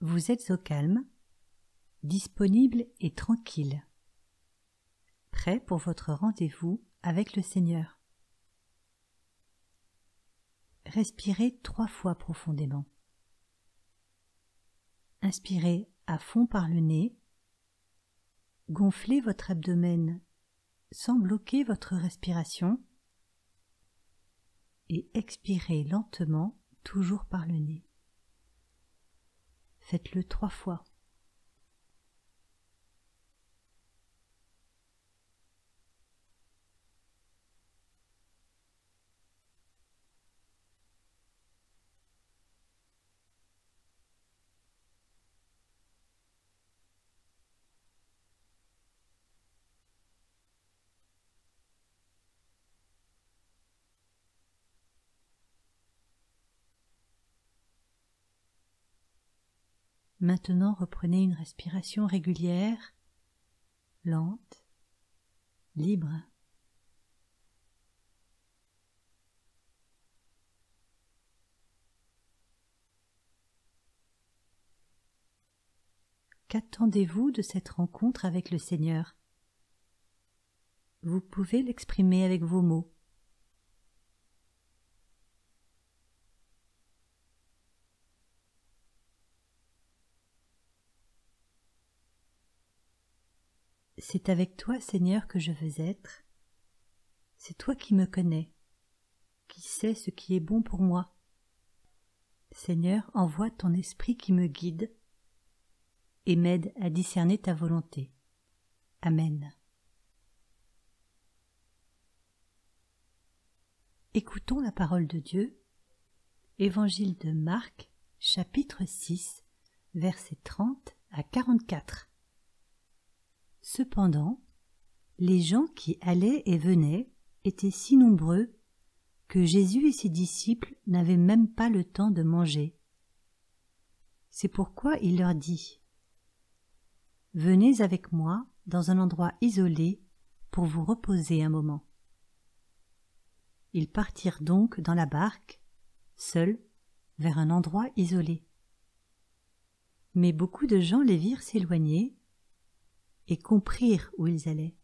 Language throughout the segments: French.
Vous êtes au calme, disponible et tranquille, prêt pour votre rendez-vous avec le Seigneur. Respirez 3 fois profondément. Inspirez à fond par le nez, gonflez votre abdomen sans bloquer votre respiration et expirez lentement, toujours par le nez. Faites-le 3 fois. Maintenant, reprenez une respiration régulière, lente, libre. Qu'attendez-vous de cette rencontre avec le Seigneur? Vous pouvez l'exprimer avec vos mots. C'est avec toi, Seigneur, que je veux être. C'est toi qui me connais, qui sais ce qui est bon pour moi. Seigneur, envoie ton esprit qui me guide et m'aide à discerner ta volonté. Amen. Écoutons la parole de Dieu. Évangile de Marc, chapitre 6, versets 30 à 44. Cependant, les gens qui allaient et venaient étaient si nombreux que Jésus et ses disciples n'avaient même pas le temps de manger. C'est pourquoi il leur dit : « Venez avec moi dans un endroit isolé pour vous reposer un moment. » Ils partirent donc dans la barque, seuls, vers un endroit isolé. Mais beaucoup de gens les virent s'éloigner et comprirent où ils allaient.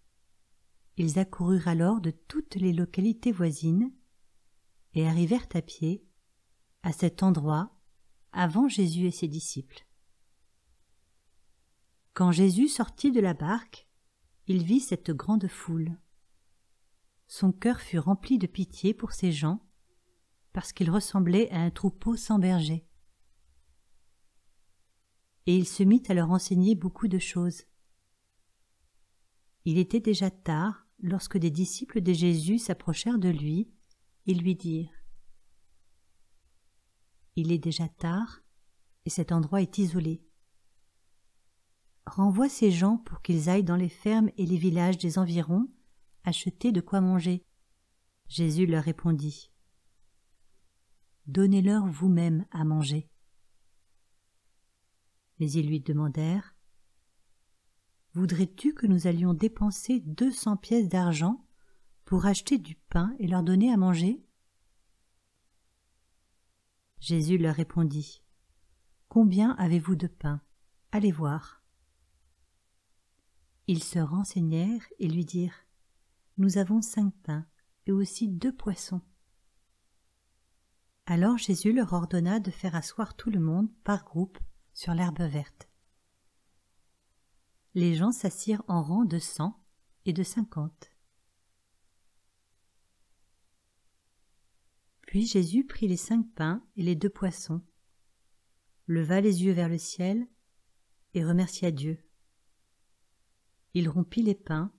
Ils accoururent alors de toutes les localités voisines et arrivèrent à pied à cet endroit avant Jésus et ses disciples. Quand Jésus sortit de la barque, il vit cette grande foule. Son cœur fut rempli de pitié pour ces gens, parce qu'ils ressemblaient à un troupeau sans berger. Et il se mit à leur enseigner beaucoup de choses. Il était déjà tard lorsque des disciples de Jésus s'approchèrent de lui et lui dirent : « Il est déjà tard et cet endroit est isolé. Renvoie ces gens pour qu'ils aillent dans les fermes et les villages des environs acheter de quoi manger. » Jésus leur répondit : « Donnez-leur vous-même à manger. » Mais ils lui demandèrent : « Voudrais-tu que nous allions dépenser 200 pièces d'argent pour acheter du pain et leur donner à manger ?» Jésus leur répondit : « Combien avez-vous de pain ? Allez voir. » Ils se renseignèrent et lui dirent : « Nous avons 5 pains et aussi 2 poissons. » Alors Jésus leur ordonna de faire asseoir tout le monde par groupe sur l'herbe verte. Les gens s'assirent en rang de 100 et de 50. Puis Jésus prit les 5 pains et les 2 poissons, leva les yeux vers le ciel et remercia Dieu. Il rompit les pains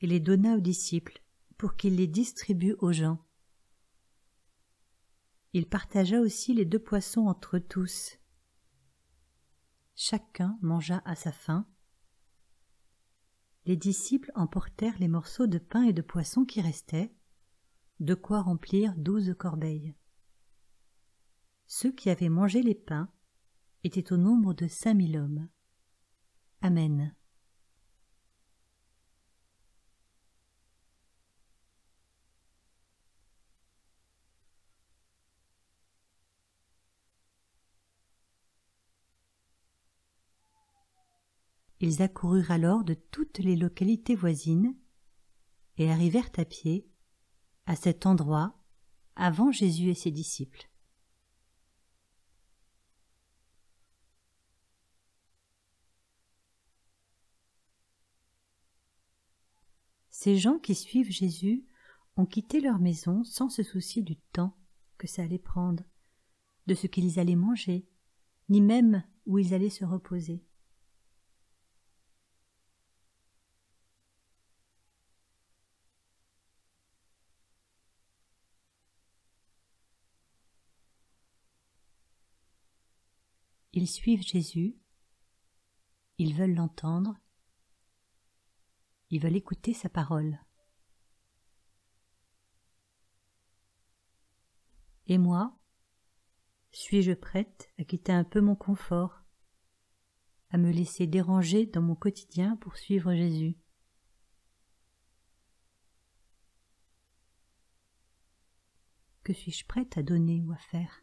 et les donna aux disciples pour qu'ils les distribuent aux gens. Il partagea aussi les 2 poissons entre eux tous. Chacun mangea à sa faim. Les disciples emportèrent les morceaux de pain et de poisson qui restaient, de quoi remplir 12 corbeilles. Ceux qui avaient mangé les pains étaient au nombre de 5000 hommes. Amen. Ils accoururent alors de toutes les localités voisines et arrivèrent à pied à cet endroit avant Jésus et ses disciples. Ces gens qui suivent Jésus ont quitté leur maison sans se soucier du temps que ça allait prendre, de ce qu'ils allaient manger, ni même où ils allaient se reposer. Ils suivent Jésus, ils veulent l'entendre, ils veulent écouter sa parole. Et moi, suis-je prête à quitter un peu mon confort, à me laisser déranger dans mon quotidien pour suivre Jésus? Que suis-je prête à donner ou à faire?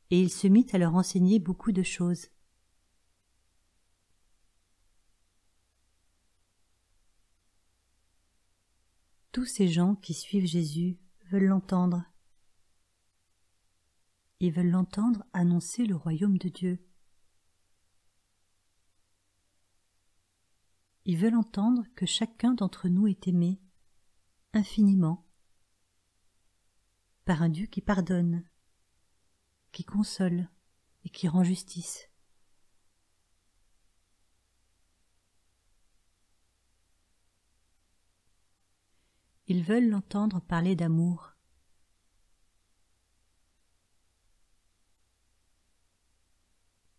Et il se mit à leur enseigner beaucoup de choses. Tous ces gens qui suivent Jésus veulent l'entendre. Ils veulent l'entendre annoncer le royaume de Dieu. Ils veulent entendre que chacun d'entre nous est aimé infiniment par un Dieu qui pardonne, qui console et qui rend justice. Ils veulent l'entendre parler d'amour.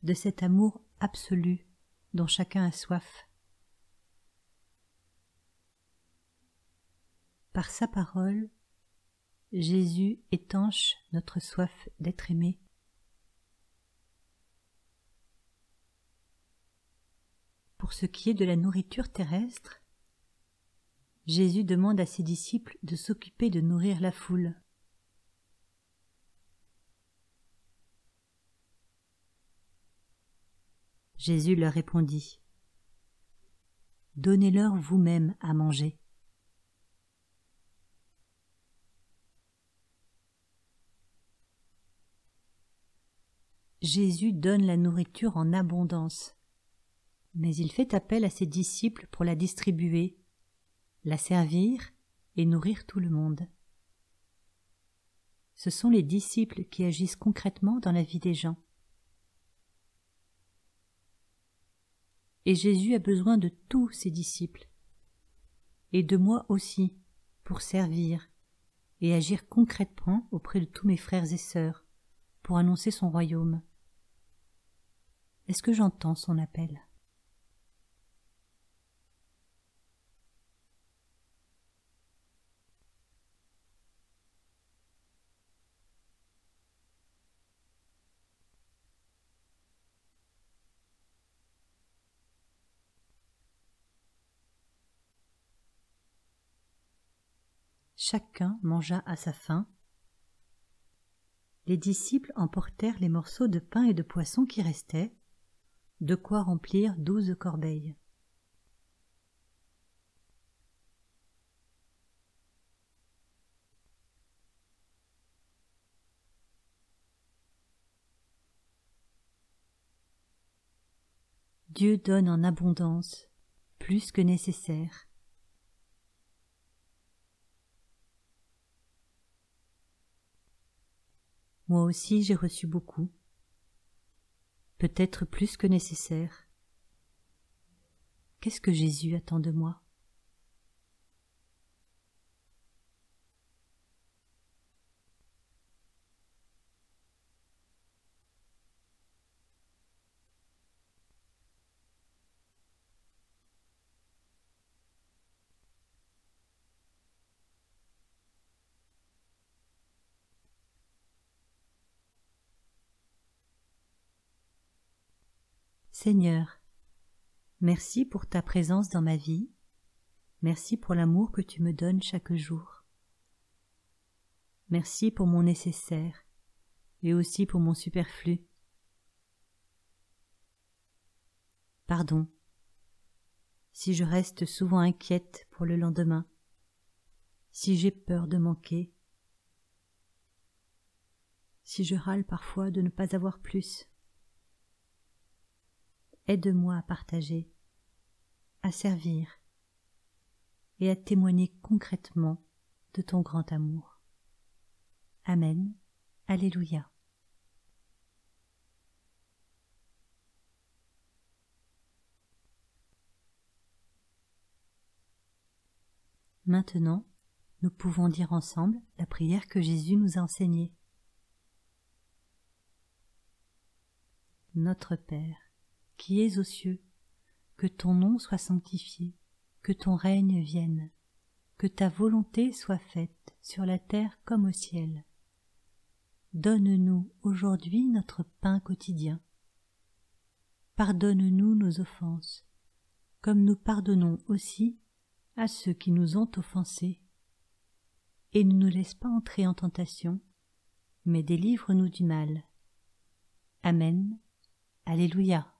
De cet amour absolu dont chacun a soif. Par sa parole, Jésus étanche notre soif d'être aimé. Pour ce qui est de la nourriture terrestre, Jésus demande à ses disciples de s'occuper de nourrir la foule. Jésus leur répondit : « Donnez-leur vous-même à manger. » Jésus donne la nourriture en abondance, mais il fait appel à ses disciples pour la distribuer, la servir et nourrir tout le monde. Ce sont les disciples qui agissent concrètement dans la vie des gens. Et Jésus a besoin de tous ses disciples, et de moi aussi, pour servir et agir concrètement auprès de tous mes frères et sœurs, pour annoncer son royaume. Est-ce que j'entends son appel ? Chacun mangea à sa faim. Les disciples emportèrent les morceaux de pain et de poisson qui restaient, de quoi remplir 12 corbeilles. Dieu donne en abondance, plus que nécessaire. Moi aussi j'ai reçu beaucoup, peut-être plus que nécessaire. Qu'est-ce que Jésus attend de moi ? Seigneur, merci pour ta présence dans ma vie, merci pour l'amour que tu me donnes chaque jour. Merci pour mon nécessaire et aussi pour mon superflu. Pardon, si je reste souvent inquiète pour le lendemain, si j'ai peur de manquer, si je râle parfois de ne pas avoir plus. Aide-moi à partager, à servir et à témoigner concrètement de ton grand amour. Amen. Alléluia. Maintenant, nous pouvons dire ensemble la prière que Jésus nous a enseignée. Notre Père, qui es aux cieux, que ton nom soit sanctifié, que ton règne vienne, que ta volonté soit faite sur la terre comme au ciel. Donne-nous aujourd'hui notre pain quotidien. Pardonne-nous nos offenses, comme nous pardonnons aussi à ceux qui nous ont offensés. Et ne nous laisse pas entrer en tentation, mais délivre-nous du mal. Amen. Alléluia.